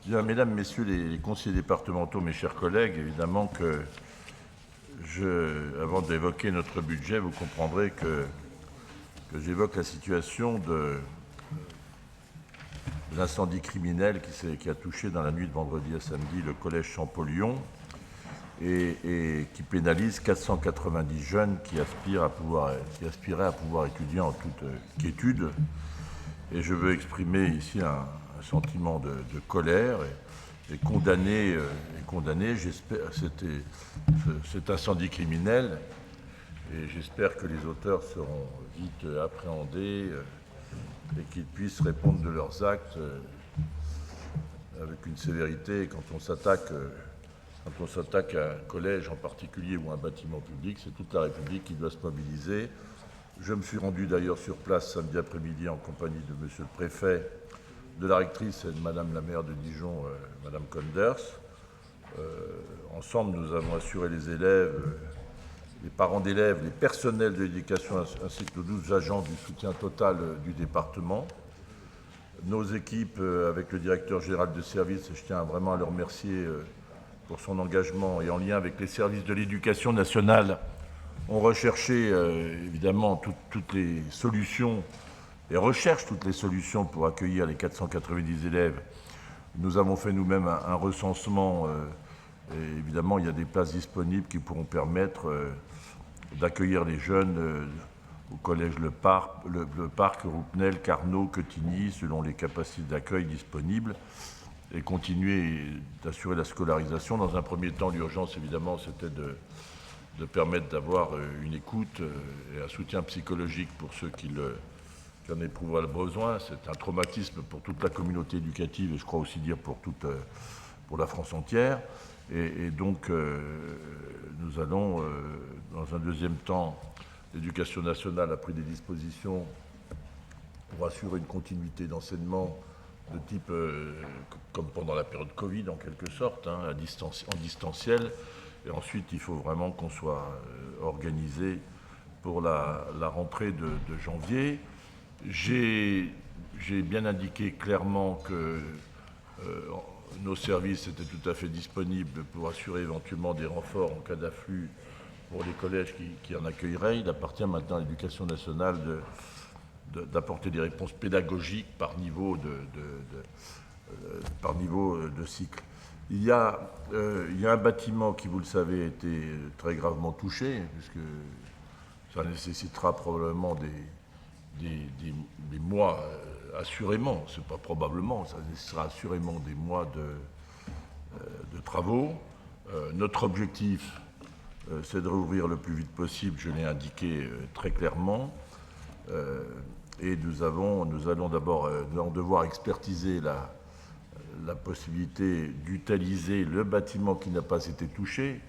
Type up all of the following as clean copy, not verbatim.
Bien, mesdames, messieurs les conseillers départementaux, mes chers collègues, évidemment que avant d'évoquer notre budget, vous comprendrez que j'évoque la situation de l'incendie criminel qui a touché dans la nuit de vendredi à samedi le collège Champollion et qui pénalise 490 jeunes qui aspiraient à pouvoir étudier en toute quiétude. Et je veux exprimer ici un sentiment de colère et condamner cet incendie criminel. Et j'espère que les auteurs seront vite appréhendés et qu'ils puissent répondre de leurs actes avec une sévérité. Quand on s'attaque à un collège en particulier ou à un bâtiment public, c'est toute la République qui doit se mobiliser. Je me suis rendu d'ailleurs sur place samedi après-midi en compagnie de monsieur le préfet, de la rectrice et de madame la maire de Dijon, madame Conders. Ensemble, nous avons assuré les élèves, les parents d'élèves, les personnels de l'éducation ainsi que nos 12 agents du soutien total du département. Nos équipes, avec le directeur général de service, et je tiens vraiment à le remercier pour son engagement, et en lien avec les services de l'éducation nationale, ont recherché évidemment toutes les solutions et recherchent toutes les solutions pour accueillir les 490 élèves. Nous avons fait nous-mêmes un recensement et évidemment il y a des places disponibles qui pourront permettre d'accueillir les jeunes au collège Le Parc, Roupnel, Carnot, Quetigny, selon les capacités d'accueil disponibles, et continuer d'assurer la scolarisation. Dans un premier temps, l'urgence évidemment c'était de permettre d'avoir une écoute et un soutien psychologique pour ceux qui en éprouvent le besoin. C'est un traumatisme pour toute la communauté éducative et je crois aussi dire pour la France entière. Et donc nous allons, dans un deuxième temps, l'Éducation nationale a pris des dispositions pour assurer une continuité d'enseignement de type, comme pendant la période Covid en quelque sorte, en distanciel. Et ensuite, il faut vraiment qu'on soit organisé pour la rentrée de janvier. J'ai bien indiqué clairement que nos services étaient tout à fait disponibles pour assurer éventuellement des renforts en cas d'afflux pour les collèges qui en accueilleraient. Il appartient maintenant à l'Éducation nationale d'apporter des réponses pédagogiques par niveau de cycle. Il y a un bâtiment qui, vous le savez, a été très gravement touché, puisque ça nécessitera probablement des mois, assurément, c'est pas probablement, ça nécessitera assurément des mois de travaux. Notre objectif, c'est de rouvrir le plus vite possible, je l'ai indiqué très clairement, et nous allons d'abord devoir expertiser la possibilité d'utiliser le bâtiment qui n'a pas été touché.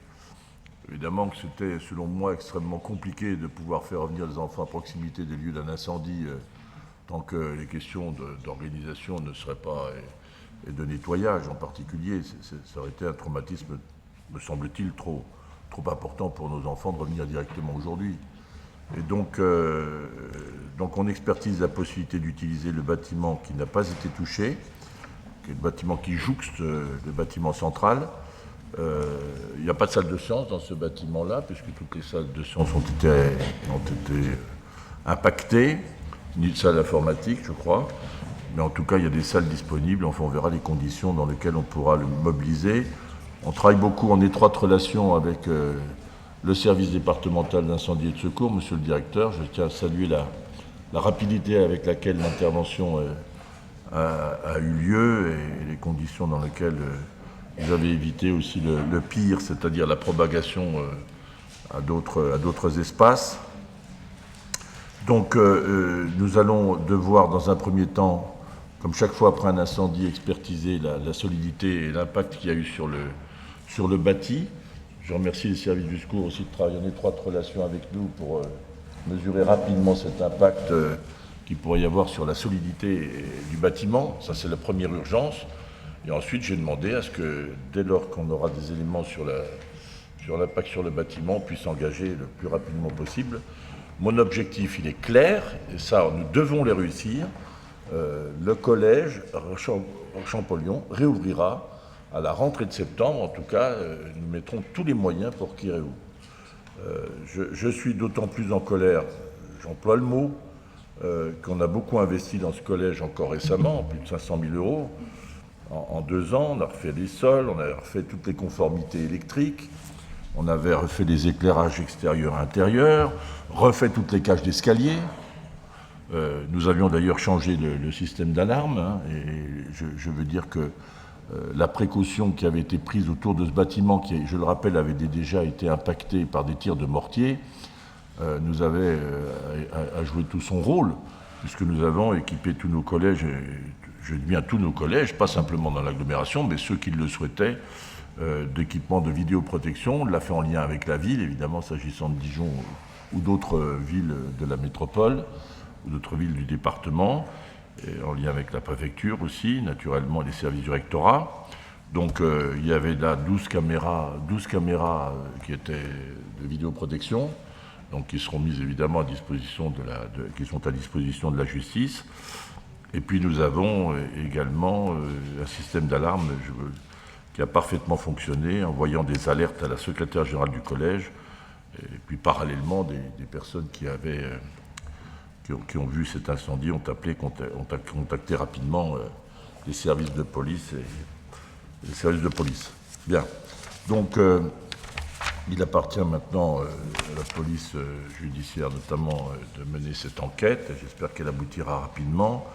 Évidemment que c'était, selon moi, extrêmement compliqué de pouvoir faire revenir les enfants à proximité des lieux d'un incendie tant que les questions d'organisation ne seraient pas, et de nettoyage en particulier. Ça aurait été un traumatisme, me semble-t-il, trop important pour nos enfants de revenir directement aujourd'hui. Et donc on expertise la possibilité d'utiliser le bâtiment qui n'a pas été touché, qui est le bâtiment qui jouxte le bâtiment central. Il n'y a pas de salle de séance dans ce bâtiment-là, puisque toutes les salles de séance ont été impactées, ni de salle informatique, je crois. Mais en tout cas, il y a des salles disponibles. Enfin, on verra les conditions dans lesquelles on pourra le mobiliser. On travaille beaucoup en étroite relation avec le service départemental d'incendie et de secours, monsieur le directeur. Je tiens à saluer la rapidité avec laquelle l'intervention a eu lieu et les conditions dans lesquelles vous avez évité aussi le pire, c'est-à-dire la propagation à d'autres espaces. Donc nous allons devoir dans un premier temps, comme chaque fois après un incendie, expertiser la solidité et l'impact qu'il y a eu sur le bâti. Je remercie les services du secours aussi de travailler en étroite relation avec nous pour mesurer rapidement cet impact qu'il pourrait y avoir sur la solidité du bâtiment. Ça, c'est la première urgence. Et ensuite, j'ai demandé à ce que, dès lors qu'on aura des éléments sur l'impact sur le bâtiment, on puisse s'engager le plus rapidement possible. Mon objectif, il est clair, et ça, nous devons les réussir. le collège Champollion réouvrira à la rentrée de septembre. En tout cas, nous mettrons tous les moyens pour qu'il réouvre. Je suis d'autant plus en colère, j'emploie le mot, qu'on a beaucoup investi dans ce collège encore récemment, plus de 500 000 euros. En 2 ans, on a refait les sols, on a refait toutes les conformités électriques, on avait refait les éclairages extérieurs et intérieurs, refait toutes les cages d'escalier. Nous avions d'ailleurs changé le système d'alarme, hein, et je veux dire que la précaution qui avait été prise autour de ce bâtiment, qui, je le rappelle, avait déjà été impacté par des tirs de mortier, nous avait à jouer tout son rôle, puisque nous avons équipé tous nos collèges, je dis bien tous nos collèges, pas simplement dans l'agglomération, mais ceux qui le souhaitaient, d'équipements de vidéoprotection. On l'a fait en lien avec la ville, évidemment, s'agissant de Dijon ou d'autres villes de la métropole, ou d'autres villes du département, et en lien avec la préfecture aussi, naturellement, les services du rectorat. Donc il y avait là 12 caméras qui étaient de vidéoprotection, donc qui seront mises évidemment à disposition qui sont à disposition de la justice. Et puis nous avons également un système d'alarme qui a parfaitement fonctionné, envoyant des alertes à la secrétaire générale du collège, et puis parallèlement des personnes qui ont vu cet incendie ont contacté rapidement les services de police et les services de police. Bien. Donc, il appartient maintenant à la police judiciaire, notamment, de mener cette enquête. J'espère qu'elle aboutira rapidement.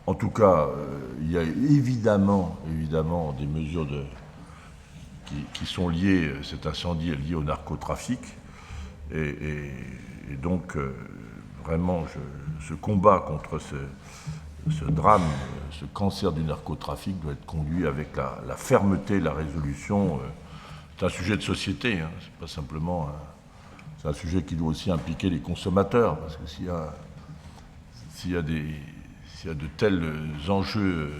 En tout cas, il y a évidemment des mesures qui sont liées, cet incendie est lié au narcotrafic. Et donc, vraiment, ce combat contre ce drame, ce cancer du narcotrafic doit être conduit avec la fermeté, la résolution. C'est un sujet de société, hein, c'est pas simplement c'est un sujet qui doit aussi impliquer les consommateurs, parce que s'il y a de tels enjeux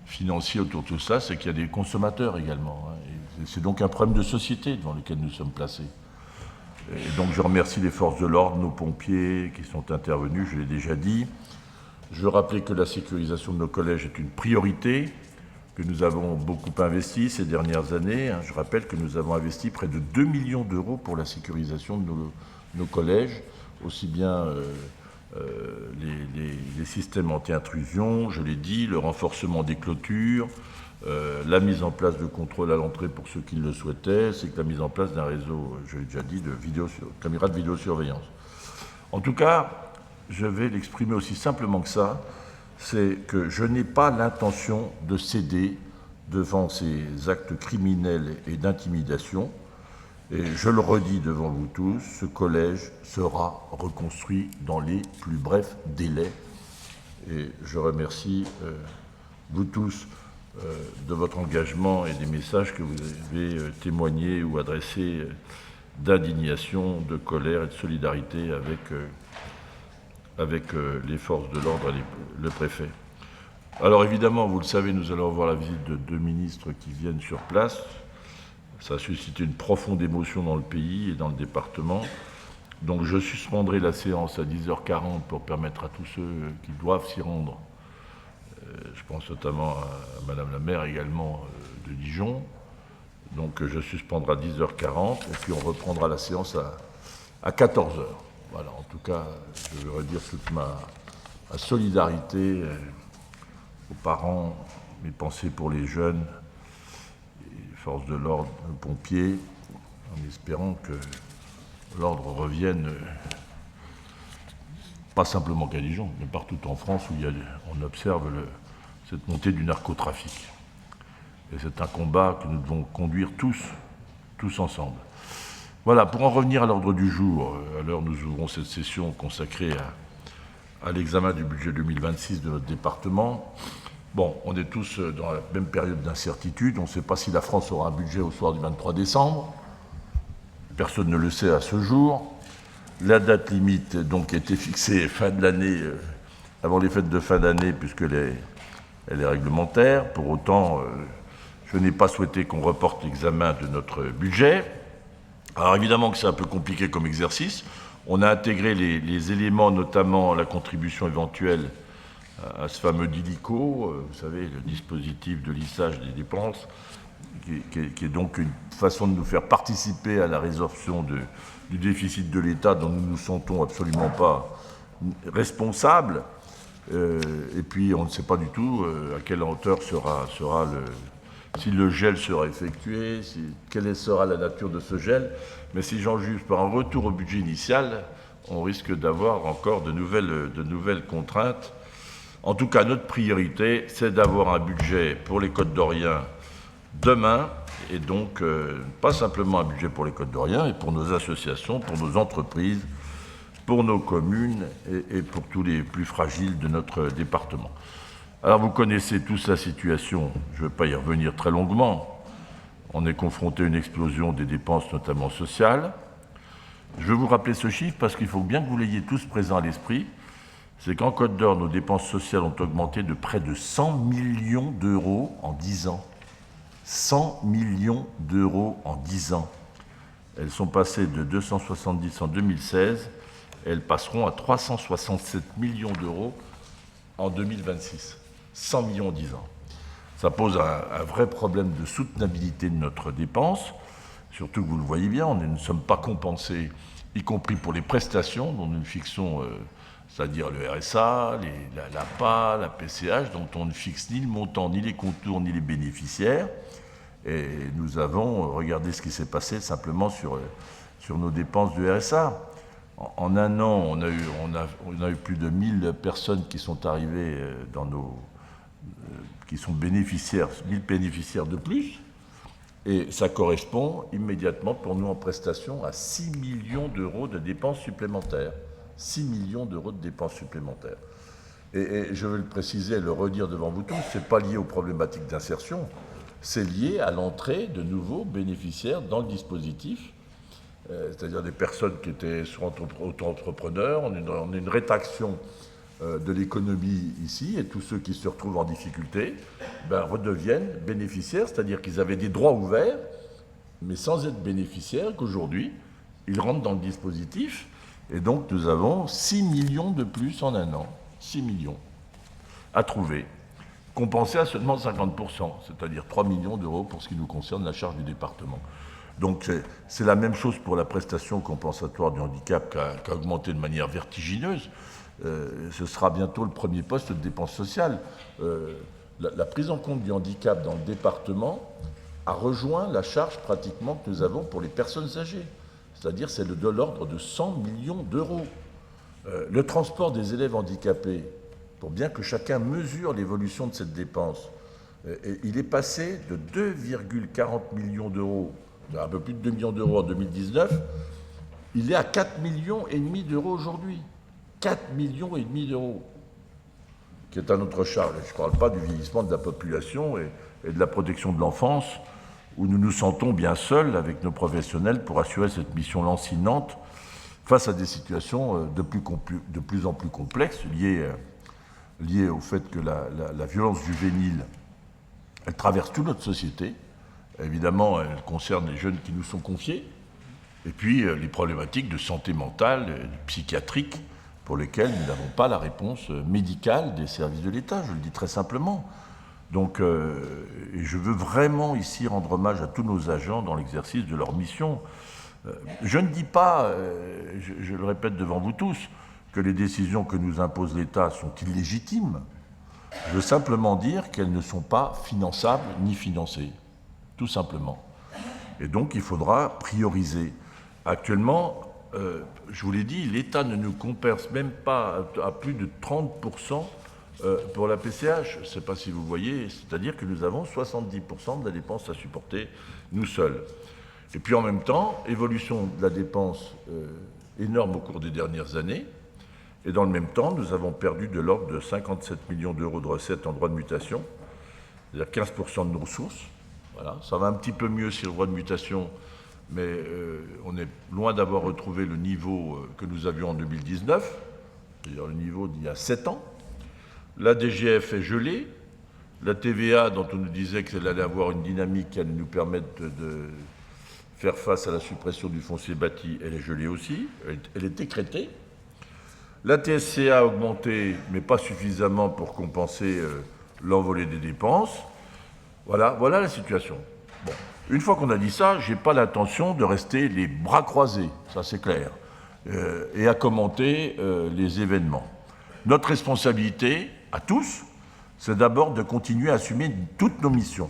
financiers autour de tout ça, c'est qu'il y a des consommateurs également. Hein, et c'est donc un problème de société devant lequel nous sommes placés. Et donc je remercie les forces de l'ordre, nos pompiers qui sont intervenus, je l'ai déjà dit. Je veux rappeler que la sécurisation de nos collèges est une priorité, que nous avons beaucoup investi ces dernières années. Je rappelle que nous avons investi près de 2 millions d'euros pour la sécurisation de nos collèges, aussi bien les systèmes anti-intrusion, je l'ai dit, le renforcement des clôtures, la mise en place de contrôle à l'entrée pour ceux qui le souhaitaient, c'est que la mise en place d'un réseau, je l'ai déjà dit, de caméras de vidéosurveillance. En tout cas, je vais l'exprimer aussi simplement que ça, c'est que je n'ai pas l'intention de céder devant ces actes criminels et d'intimidation. Et je le redis devant vous tous, ce collège sera reconstruit dans les plus brefs délais. Et je remercie vous tous de votre engagement et des messages que vous avez témoignés ou adressés d'indignation, de colère et de solidarité avec les forces de l'ordre et le préfet. Alors évidemment, vous le savez, nous allons avoir la visite de 2 ministres qui viennent sur place. Ça a suscité une profonde émotion dans le pays et dans le département. Donc je suspendrai la séance à 10h40 pour permettre à tous ceux qui doivent s'y rendre, je pense notamment à Madame la maire également de Dijon. Donc je suspendrai à 10h40 et puis on reprendra la séance à 14h. Voilà, en tout cas, je veux redire toute ma solidarité aux parents, mes pensées pour les jeunes, les forces de l'ordre, les pompiers, en espérant que l'ordre revienne, pas simplement qu'à Dijon, mais partout en France où on observe cette montée du narcotrafic. Et c'est un combat que nous devons conduire tous ensemble. Voilà, pour en revenir à l'ordre du jour, alors nous ouvrons cette session consacrée à l'examen du budget 2026 de notre département. Bon, on est tous dans la même période d'incertitude, on ne sait pas si la France aura un budget au soir du 23 décembre. Personne ne le sait à ce jour. La date limite donc était fixée fin de l'année, avant les fêtes de fin d'année, puisqu'elle est réglementaire. Pour autant, je n'ai pas souhaité qu'on reporte l'examen de notre budget. Alors évidemment que c'est un peu compliqué comme exercice. On a intégré les éléments, notamment la contribution éventuelle à ce fameux DILICO, vous savez, le dispositif de lissage des dépenses, qui est donc une façon de nous faire participer à la résorption du déficit de l'État dont nous ne nous sentons absolument pas responsables. Et puis on ne sait pas du tout à quelle hauteur sera si le gel sera effectué, quelle sera la nature de ce gel. Mais si j'en juge par un retour au budget initial, on risque d'avoir encore de nouvelles contraintes. En tout cas, notre priorité, c'est d'avoir un budget pour les Côtes d'Orient demain, et donc pas simplement un budget pour les Côtes d'Orient, mais pour nos associations, pour nos entreprises, pour nos communes et pour tous les plus fragiles de notre département. Alors vous connaissez tous la situation, je ne vais pas y revenir très longuement. On est confronté à une explosion des dépenses, notamment sociales. Je vais vous rappeler ce chiffre parce qu'il faut bien que vous l'ayez tous présent à l'esprit. C'est qu'en Côte d'Or, nos dépenses sociales ont augmenté de près de 100 millions d'euros en 10 ans. 100 millions d'euros en 10 ans. Elles sont passées de 270 en 2016, et elles passeront à 367 millions d'euros en 2026. 100 millions en 10 ans. Ça pose un vrai problème de soutenabilité de notre dépense, surtout que vous le voyez bien, nous ne sommes pas compensés, y compris pour les prestations dont nous fixons, c'est-à-dire le RSA, l'APA, la PCH, dont on ne fixe ni le montant, ni les contours, ni les bénéficiaires. Et nous avons regardé ce qui s'est passé simplement sur nos dépenses de RSA. En un an, on a eu plus de 1000 personnes qui sont arrivées qui sont bénéficiaires, 1000 bénéficiaires de plus. Et ça correspond immédiatement pour nous en prestation à 6 millions d'euros de dépenses supplémentaires. 6 millions d'euros de dépenses supplémentaires. Et je veux le préciser et le redire devant vous tous, ce n'est pas lié aux problématiques d'insertion, c'est lié à l'entrée de nouveaux bénéficiaires dans le dispositif, c'est-à-dire des personnes qui étaient auto-entrepreneurs. On a une rétraction de l'économie ici, et tous ceux qui se retrouvent en difficulté redeviennent bénéficiaires, c'est-à-dire qu'ils avaient des droits ouverts, mais sans être bénéficiaires, qu'aujourd'hui, ils rentrent dans le dispositif, et donc nous avons 6 millions de plus en un an, 6 millions à trouver, compensés à seulement 50%, c'est-à-dire 3 millions d'euros pour ce qui nous concerne la charge du département. Donc c'est la même chose pour la prestation compensatoire du handicap qui a augmenté de manière vertigineuse. Ce sera bientôt le premier poste de dépenses sociales. La prise en compte du handicap dans le département a rejoint la charge pratiquement que nous avons pour les personnes âgées. C'est-à-dire c'est de l'ordre de 100 millions d'euros. Le transport des élèves handicapés, pour bien que chacun mesure l'évolution de cette dépense, il est passé de 2,40 millions d'euros, un peu plus de 2 millions d'euros en 2019, il est à 4,5 millions d'euros aujourd'hui. 4,5 millions d'euros, qui est à notre charge. Je ne parle pas du vieillissement de la population et de la protection de l'enfance, où nous nous sentons bien seuls avec nos professionnels pour assurer cette mission lancinante face à des situations de plus en plus complexes liées au fait que la violence juvénile, elle traverse toute notre société. Évidemment, elle concerne les jeunes qui nous sont confiés, et puis les problématiques de santé mentale, psychiatrique, pour lesquelles nous n'avons pas la réponse médicale des services de l'État, je le dis très simplement. Donc, je veux vraiment ici rendre hommage à tous nos agents dans l'exercice de leur mission. Je ne dis pas, je le répète devant vous tous, que les décisions que nous impose l'État sont illégitimes. Je veux simplement dire qu'elles ne sont pas finançables ni financées, tout simplement. Et donc, il faudra prioriser. Actuellement, je vous l'ai dit, l'État ne nous compense même pas à plus de 30% pour la PCH. Je ne sais pas si vous voyez, c'est-à-dire que nous avons 70% de la dépense à supporter nous seuls. Et puis en même temps, évolution de la dépense énorme au cours des dernières années, et dans le même temps, nous avons perdu de l'ordre de 57 millions d'euros de recettes en droit de mutation, c'est-à-dire 15% de nos ressources. Voilà. Ça va un petit peu mieux sur le droit de mutation, mais on est loin d'avoir retrouvé le niveau que nous avions en 2019, c'est-à-dire le niveau d'il y a 7 ans. La DGF est gelée, la TVA, dont on nous disait qu'elle allait avoir une dynamique qui allait nous permettre de faire face à la suppression du foncier bâti, elle est gelée aussi, elle est écrêtée. La TSCA a augmenté, mais pas suffisamment pour compenser l'envolée des dépenses. Voilà la situation. Bon. Une fois qu'on a dit ça, je n'ai pas l'intention de rester les bras croisés, ça c'est clair, et à commenter les événements. Notre responsabilité, à tous, c'est d'abord de continuer à assumer toutes nos missions.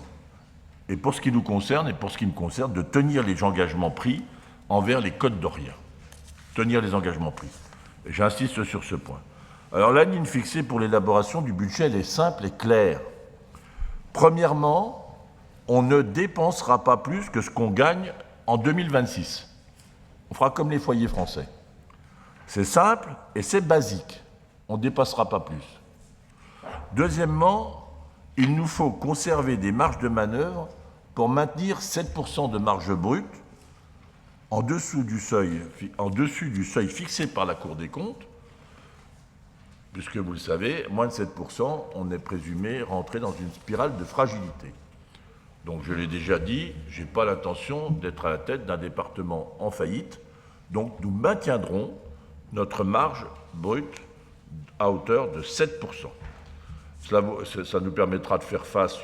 Et pour ce qui nous concerne, et pour ce qui me concerne, de tenir les engagements pris envers les Côtes d'Orient. Tenir les engagements pris. Et j'insiste sur ce point. Alors la ligne fixée pour l'élaboration du budget, elle est simple et claire. Premièrement, on ne dépensera pas plus que ce qu'on gagne en 2026. On fera comme les foyers français. C'est simple et c'est basique. On ne dépassera pas plus. Deuxièmement, il nous faut conserver des marges de manœuvre pour maintenir 7% de marge brute en dessous du seuil fixé par la Cour des comptes, puisque vous le savez, moins de 7%, on est présumé rentrer dans une spirale de fragilité. Donc je l'ai déjà dit, je n'ai pas l'intention d'être à la tête d'un département en faillite, donc nous maintiendrons notre marge brute à hauteur de 7%. Ça nous permettra de faire face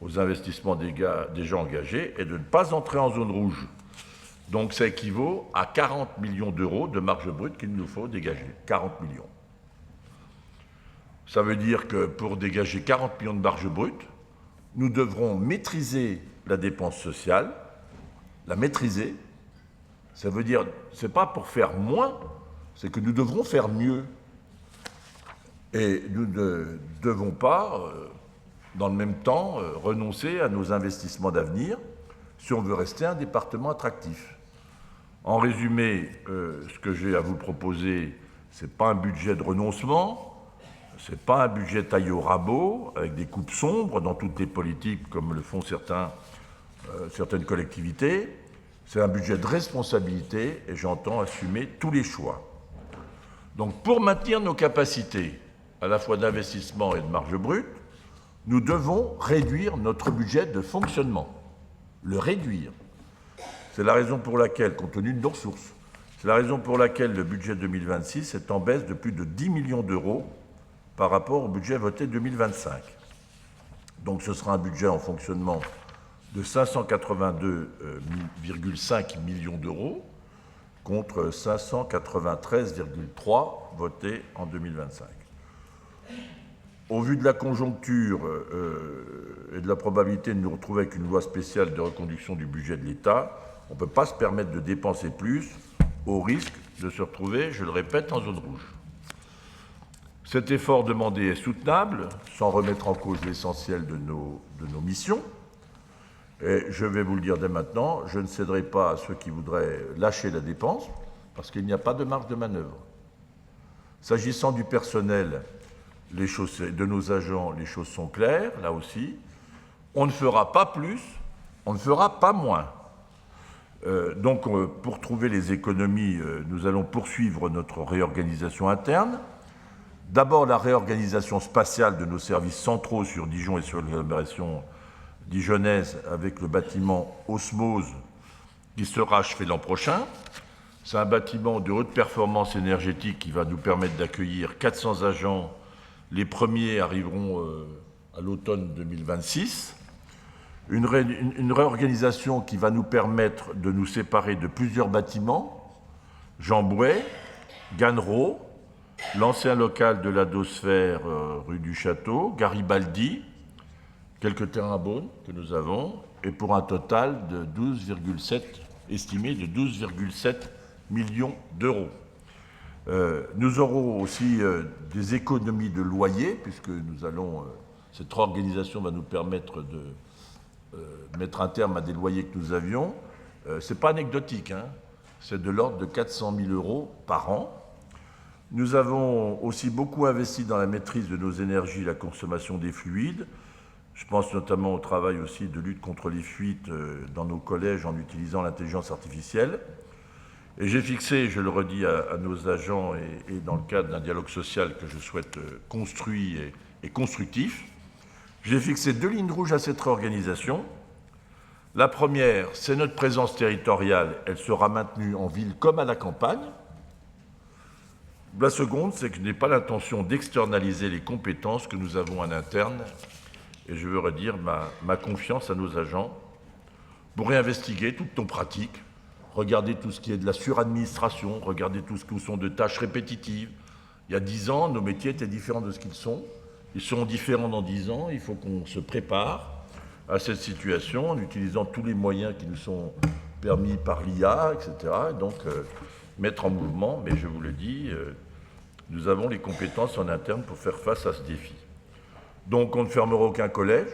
aux investissements déjà engagés et de ne pas entrer en zone rouge. Donc ça équivaut à 40 millions d'euros de marge brute qu'il nous faut dégager. 40 millions. Ça veut dire que pour dégager 40 millions de marge brute, nous devrons maîtriser la dépense sociale, la maîtriser. Ça veut dire, ce n'est pas pour faire moins, c'est que nous devrons faire mieux. Et nous ne devons pas, dans le même temps, renoncer à nos investissements d'avenir si on veut rester un département attractif. En résumé, ce que j'ai à vous proposer, ce n'est pas un budget de renoncement, ce n'est pas un budget taillé au rabot, avec des coupes sombres dans toutes les politiques, comme le font certaines collectivités. C'est un budget de responsabilité et j'entends assumer tous les choix. Donc pour maintenir nos capacités, à la fois d'investissement et de marge brute, nous devons réduire notre budget de fonctionnement. Le réduire. C'est la raison pour laquelle, compte tenu de nos ressources, c'est la raison pour laquelle le budget 2026 est en baisse de plus de 10 millions d'euros par rapport au budget voté 2025. Donc ce sera un budget en fonctionnement de 582,5 millions d'euros contre 593,3 votés en 2025. Au vu de la conjoncture et de la probabilité de nous retrouver avec une loi spéciale de reconduction du budget de l'État, on ne peut pas se permettre de dépenser plus au risque de se retrouver, je le répète, en zone rouge. Cet effort demandé est soutenable, sans remettre en cause l'essentiel de nos missions. Et je vais vous le dire dès maintenant, je ne céderai pas à ceux qui voudraient lâcher la dépense, parce qu'il n'y a pas de marge de manœuvre. S'agissant du personnel, de nos agents, les choses sont claires, là aussi. On ne fera pas plus, on ne fera pas moins. Donc, pour trouver les économies, nous allons poursuivre notre réorganisation interne. D'abord, la réorganisation spatiale de nos services centraux sur Dijon et sur l'agglomération dijonnaise avec le bâtiment Osmose qui sera achevé l'an prochain. C'est un bâtiment de haute performance énergétique qui va nous permettre d'accueillir 400 agents. Les premiers arriveront à l'automne 2026. Une réorganisation qui va nous permettre de nous séparer de plusieurs bâtiments, Jean Bouet, Gannereau, l'ancien local de la Dosphère rue du Château, Garibaldi, quelques terrains à Beaune que nous avons, et pour un total de estimé de 12,7 millions d'euros. Nous aurons aussi des économies de loyer, puisque cette réorganisation va nous permettre de mettre un terme à des loyers que nous avions. Ce n'est pas anecdotique, hein, c'est de l'ordre de 400 000 euros par an. Nous avons aussi beaucoup investi dans la maîtrise de nos énergies et la consommation des fluides. Je pense notamment au travail aussi de lutte contre les fuites dans nos collèges en utilisant l'intelligence artificielle. Et j'ai fixé, je le redis à nos agents et dans le cadre d'un dialogue social que je souhaite construit et constructif, j'ai fixé 2 lignes rouges à cette réorganisation. La première, c'est notre présence territoriale. Elle sera maintenue en ville comme à la campagne. La seconde, c'est que je n'ai pas l'intention d'externaliser les compétences que nous avons en interne, et je veux redire ma confiance à nos agents pour réinvestiguer toutes nos pratiques, regarder tout ce qui est de la suradministration, regarder tout ce qui sont de tâches répétitives. Il y a 10 ans, nos métiers étaient différents de ce qu'ils sont. Ils seront différents dans 10 ans. Il faut qu'on se prépare à cette situation en utilisant tous les moyens qui nous sont permis par l'IA, etc. Et donc, mettre en mouvement, mais je vous le dis, nous avons les compétences en interne pour faire face à ce défi. Donc, on ne fermera aucun collège,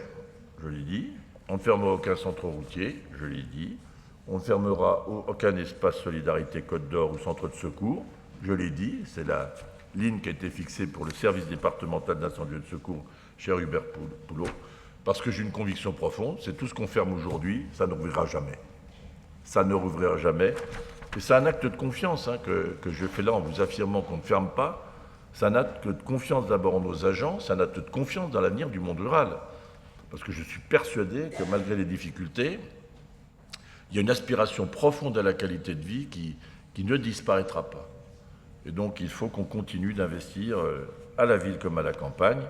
je l'ai dit. On ne fermera aucun centre routier, je l'ai dit. On ne fermera aucun espace Solidarité Côte d'Or ou centre de secours, je l'ai dit. C'est la ligne qui a été fixée pour le service départemental d'incendie et de secours, cher Hubert Poulot, parce que j'ai une conviction profonde, c'est tout ce qu'on ferme aujourd'hui, ça ne rouvrira jamais. Ça ne rouvrira jamais. Et c'est un acte de confiance que je fais là en vous affirmant qu'on ne ferme pas. C'est un acte de confiance d'abord en nos agents, c'est un acte de confiance dans l'avenir du monde rural. Parce que je suis persuadé que malgré les difficultés, il y a une aspiration profonde à la qualité de vie qui ne disparaîtra pas. Et donc il faut qu'on continue d'investir à la ville comme à la campagne.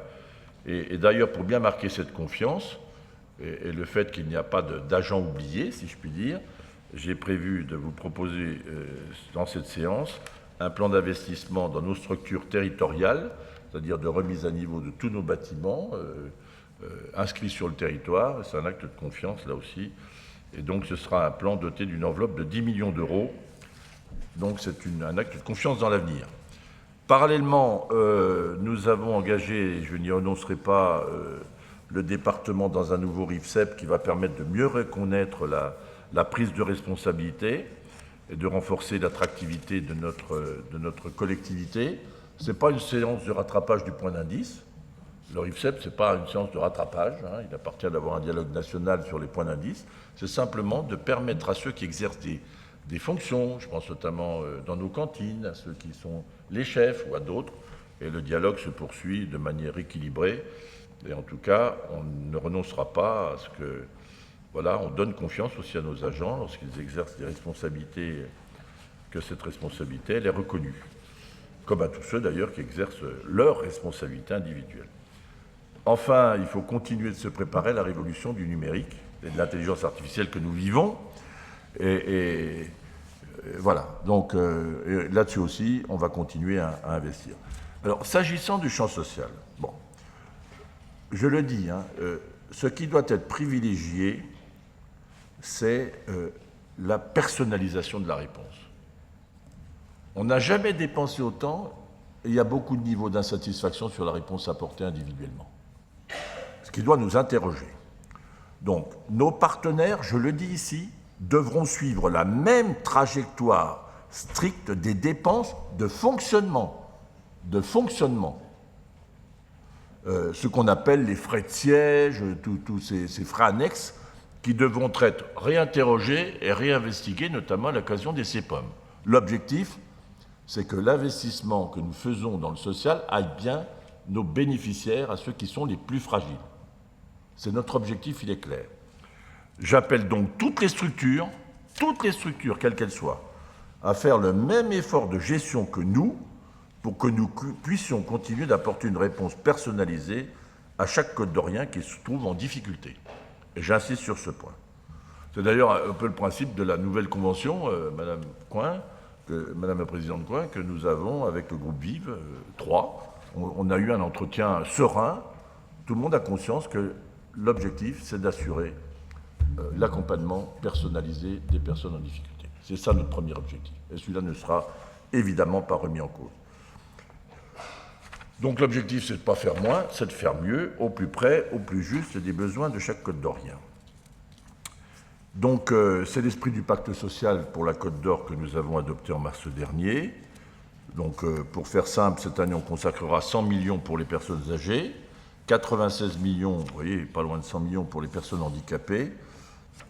Et d'ailleurs, pour bien marquer cette confiance, et le fait qu'il n'y a pas d'agents oubliés, si je puis dire, j'ai prévu de vous proposer dans cette séance un plan d'investissement dans nos structures territoriales, c'est-à-dire de remise à niveau de tous nos bâtiments inscrits sur le territoire. C'est un acte de confiance là aussi. Et donc ce sera un plan doté d'une enveloppe de 10 millions d'euros. Donc c'est un acte de confiance dans l'avenir. Parallèlement, nous avons engagé, je n'y renoncerai pas, le département dans un nouveau RIFSEP qui va permettre de mieux reconnaître la prise de responsabilité et de renforcer l'attractivité de notre collectivité. Ce n'est pas une séance de rattrapage du point d'indice. Le RIFSEP, ce n'est pas une séance de rattrapage. Il appartient d'avoir un dialogue national sur les points d'indice. C'est simplement de permettre à ceux qui exercent des fonctions, je pense notamment dans nos cantines, à ceux qui sont les chefs ou à d'autres, et le dialogue se poursuit de manière équilibrée. Et en tout cas, on ne renoncera pas à ce que, voilà, on donne confiance aussi à nos agents lorsqu'ils exercent des responsabilités, que cette responsabilité, elle est reconnue. Comme à tous ceux d'ailleurs qui exercent leur responsabilité individuelle. Enfin, il faut continuer de se préparer à la révolution du numérique et de l'intelligence artificielle que nous vivons. Et voilà, donc là-dessus aussi, on va continuer à investir. Alors, s'agissant du champ social, bon, je le dis, ce qui doit être privilégié, c'est la personnalisation de la réponse. On n'a jamais dépensé autant, et il y a beaucoup de niveaux d'insatisfaction sur la réponse apportée individuellement. Ce qui doit nous interroger. Donc, nos partenaires, je le dis ici, devront suivre la même trajectoire stricte des dépenses de fonctionnement. Ce qu'on appelle les frais de siège, tous ces frais annexes qui devront être réinterrogés et réinvestigués, notamment à l'occasion des CPOM. L'objectif, c'est que l'investissement que nous faisons dans le social aille bien nos bénéficiaires, à ceux qui sont les plus fragiles. C'est notre objectif, il est clair. J'appelle donc toutes les structures, quelles qu'elles soient, à faire le même effort de gestion que nous, pour que nous puissions continuer d'apporter une réponse personnalisée à chaque Côte-d'Orien qui se trouve en difficulté. Et j'insiste sur ce point. C'est d'ailleurs un peu le principe de la nouvelle convention, Madame la Présidente Coin, que nous avons avec le groupe Vive 3. On a eu un entretien serein. Tout le monde a conscience que l'objectif, c'est d'assurer l'accompagnement personnalisé des personnes en difficulté. C'est ça notre premier objectif. Et celui-là ne sera évidemment pas remis en cause. Donc l'objectif, c'est de ne pas faire moins, c'est de faire mieux, au plus près, au plus juste des besoins de chaque Côte-d'Orien. Donc c'est l'esprit du pacte social pour la Côte d'Or que nous avons adopté en mars dernier. Donc pour faire simple, cette année, on consacrera 100 millions pour les personnes âgées, 96 millions, vous voyez, pas loin de 100 millions pour les personnes handicapées,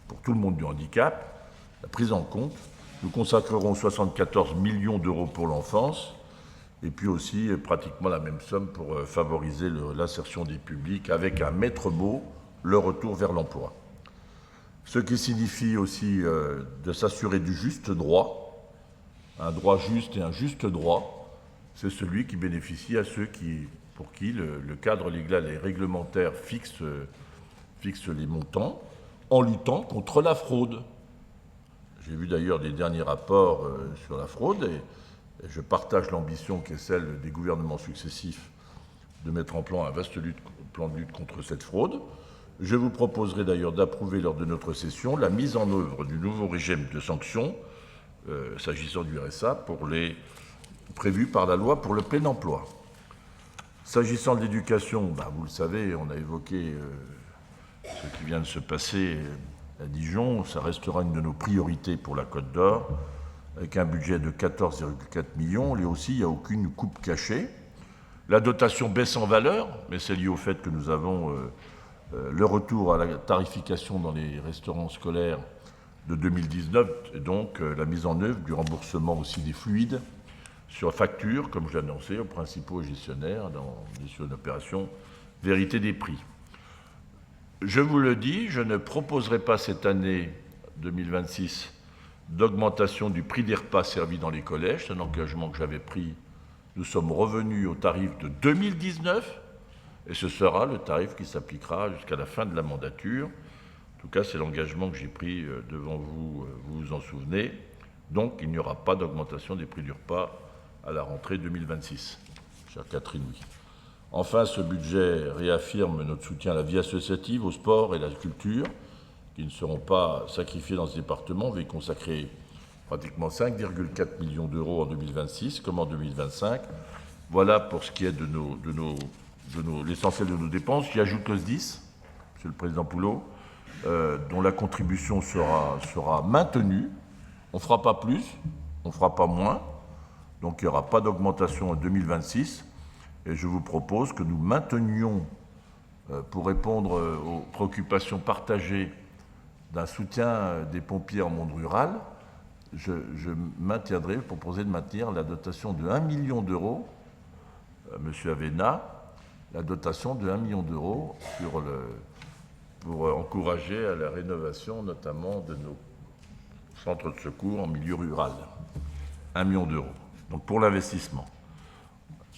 pour tout le monde du handicap, la prise en compte. Nous consacrerons 74 millions d'euros pour l'enfance, et puis aussi pratiquement la même somme pour favoriser l'insertion des publics avec un maître mot, le retour vers l'emploi. Ce qui signifie aussi de s'assurer du juste droit, un droit juste et un juste droit, c'est celui qui bénéficie à ceux pour qui le cadre légal et réglementaire fixe les montants en luttant contre la fraude. J'ai vu d'ailleurs des derniers rapports sur la fraude et je partage l'ambition qui est celle des gouvernements successifs de mettre en plan un vaste plan de lutte contre cette fraude. Je vous proposerai d'ailleurs d'approuver lors de notre session la mise en œuvre du nouveau régime de sanctions s'agissant du RSA prévu par la loi pour le plein emploi. S'agissant de l'éducation, vous le savez, on a évoqué ce qui vient de se passer à Dijon. Ça restera une de nos priorités pour la Côte d'Or, avec un budget de 14,4 millions. Là aussi, il n'y a aucune coupe cachée. La dotation baisse en valeur, mais c'est lié au fait que nous avons le retour à la tarification dans les restaurants scolaires de 2019, et donc la mise en œuvre du remboursement aussi des fluides sur facture, comme je l'ai annoncé, aux principaux gestionnaires sur une opération vérité des prix. Je vous le dis, je ne proposerai pas cette année 2026 d'augmentation du prix des repas servis dans les collèges. C'est un engagement que j'avais pris. Nous sommes revenus au tarif de 2019 et ce sera le tarif qui s'appliquera jusqu'à la fin de la mandature. En tout cas, c'est l'engagement que j'ai pris devant vous, vous vous en souvenez. Donc, il n'y aura pas d'augmentation des prix du repas à la rentrée 2026, chère Catherine. Oui. Enfin, ce budget réaffirme notre soutien à la vie associative, au sport et à la culture, qui ne seront pas sacrifiés dans ce département. On va y consacrer pratiquement 5,4 millions d'euros en 2026, comme en 2025. Voilà pour ce qui est de l'essentiel de nos dépenses. J'y ajoute le SDIS, Monsieur le Président Poulot, dont la contribution sera maintenue. On ne fera pas plus, on ne fera pas moins. Donc il n'y aura pas d'augmentation en 2026. Et je vous propose que nous maintenions, pour répondre aux préoccupations partagées d'un soutien des pompiers en monde rural, je proposerai de maintenir la dotation de 1 million d'euros, M. Avena, la dotation de 1 million d'euros pour encourager à la rénovation notamment de nos centres de secours en milieu rural. 1 million d'euros. Donc pour l'investissement.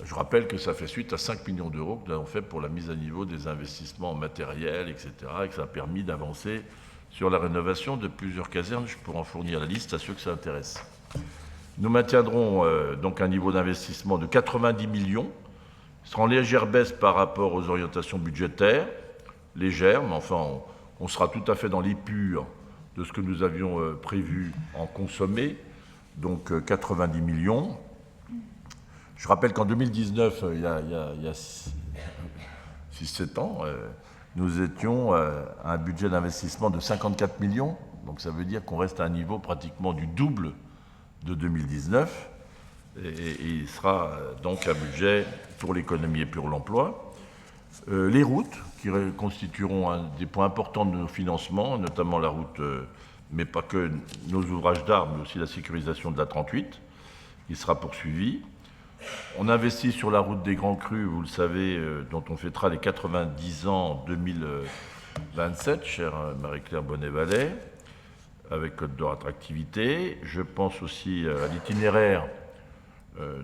Je rappelle que ça fait suite à 5 millions d'euros que nous avons fait pour la mise à niveau des investissements en matériel, etc., et que ça a permis d'avancer sur la rénovation de plusieurs casernes. Je pourrais en fournir la liste à ceux que ça intéresse. Nous maintiendrons donc un niveau d'investissement de 90 millions. Ce sera en légère baisse par rapport aux orientations budgétaires, légère, mais enfin, on sera tout à fait dans l'épure de ce que nous avions prévu en consommé, donc 90 millions. Je rappelle qu'en 2019, il y a 6-7 ans, nous étions à un budget d'investissement de 54 millions, donc ça veut dire qu'on reste à un niveau pratiquement du double de 2019, et il sera donc un budget pour l'économie et pour l'emploi. Les routes, qui constitueront un des points importants de nos financements, notamment la route, mais pas que nos ouvrages d'art, mais aussi la sécurisation de la 38, qui sera poursuivie. On investit sur la route des Grands Crus, vous le savez, dont on fêtera les 90 ans en 2027, chère Marie-Claire Bonnet-Vallet, avec Côte d'Or Attractivité. Je pense aussi à l'itinéraire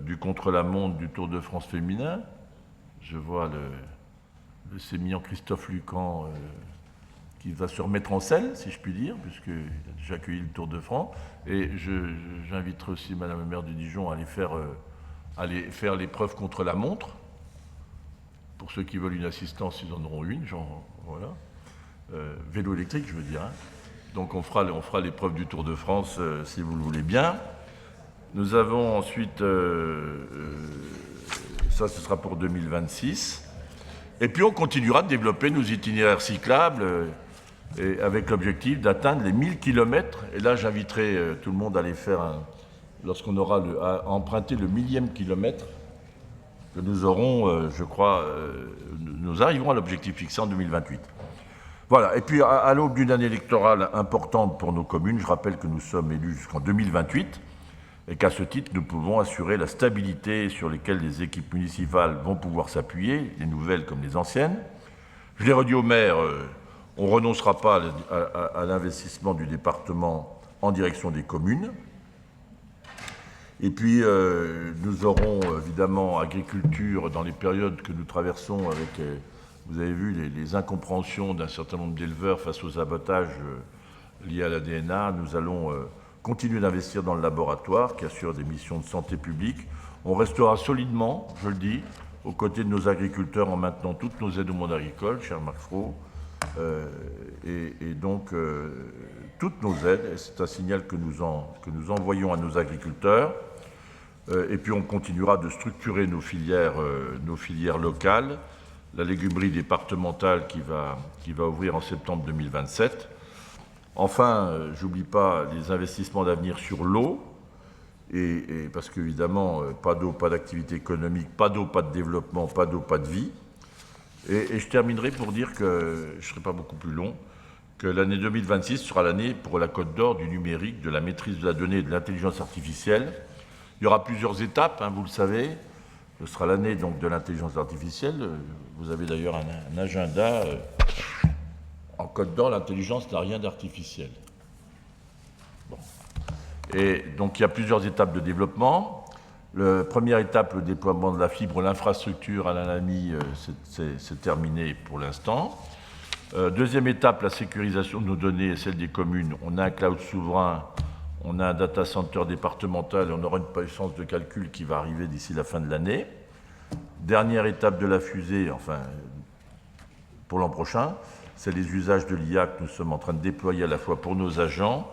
du contre-la-montre du Tour de France féminin. Je vois le sémillant Christophe Lucan qui va se remettre en selle, si je puis dire, puisqu'il a déjà accueilli le Tour de France. Et j'inviterai aussi Madame la maire de Dijon à aller faire l'épreuve contre la montre. Pour ceux qui veulent une assistance, ils en auront une, voilà. Vélo électrique, je veux dire. Hein. Donc on fera l'épreuve du Tour de France, si vous le voulez bien. Nous avons ensuite, ça ce sera pour 2026. Et puis on continuera de développer nos itinéraires cyclables et avec l'objectif d'atteindre les 1000 km. Et là, j'inviterai tout le monde à aller faire, lorsqu'on aura à emprunter le 1000e kilomètre, que nous aurons, je crois, nous arriverons à l'objectif fixé en 2028. Voilà, et puis à l'aube d'une année électorale importante pour nos communes, je rappelle que nous sommes élus jusqu'en 2028 et qu'à ce titre, nous pouvons assurer la stabilité sur laquelle les équipes municipales vont pouvoir s'appuyer, les nouvelles comme les anciennes. Je l'ai redit au maire, on ne renoncera pas à l'investissement du département en direction des communes. Et puis, nous aurons évidemment agriculture dans les périodes que nous traversons avec, vous avez vu, les incompréhensions d'un certain nombre d'éleveurs face aux abattages liés à la DNA. Nous allons continuer d'investir dans le laboratoire qui assure des missions de santé publique. On restera solidement, je le dis, aux côtés de nos agriculteurs en maintenant toutes nos aides au monde agricole, cher Marc Fro. Et donc, toutes nos aides, et c'est un signal que nous envoyons à nos agriculteurs. Et puis on continuera de structurer nos filières locales, la légumerie départementale qui va ouvrir en septembre 2027. Enfin, j'oublie pas les investissements d'avenir sur l'eau, et parce qu'évidemment, pas d'eau, pas d'activité économique, pas d'eau, pas de développement, pas d'eau, pas de vie. Et je terminerai pour dire que, je ne serai pas beaucoup plus long, que l'année 2026 sera l'année pour la Côte d'Or du numérique, de la maîtrise de la donnée et de l'intelligence artificielle. Il y aura plusieurs étapes, vous le savez. Ce sera l'année donc de l'intelligence artificielle. Vous avez d'ailleurs un agenda. En Côte d'Or, l'intelligence n'a rien d'artificiel. Bon. Et donc il y a plusieurs étapes de développement. Première étape, le déploiement de la fibre, l'infrastructure, Alain l'a mis, c'est terminé pour l'instant. Deuxième étape, la sécurisation de nos données et celle des communes. On a un cloud souverain. On a un data center départemental et on aura une puissance de calcul qui va arriver d'ici la fin de l'année. Dernière étape de la fusée, enfin, pour l'an prochain, c'est les usages de l'IA que nous sommes en train de déployer à la fois pour nos agents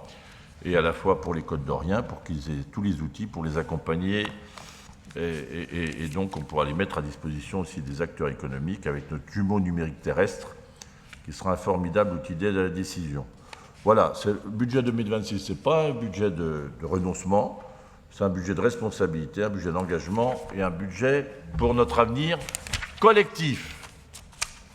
et à la fois pour les Côtes-d'Oriens, pour qu'ils aient tous les outils pour les accompagner. Et donc, on pourra les mettre à disposition aussi des acteurs économiques avec notre jumeau numérique terrestre, qui sera un formidable outil d'aide à la décision. Voilà, le budget 2026, ce n'est pas un budget de renoncement, c'est un budget de responsabilité, un budget d'engagement et un budget pour notre avenir collectif.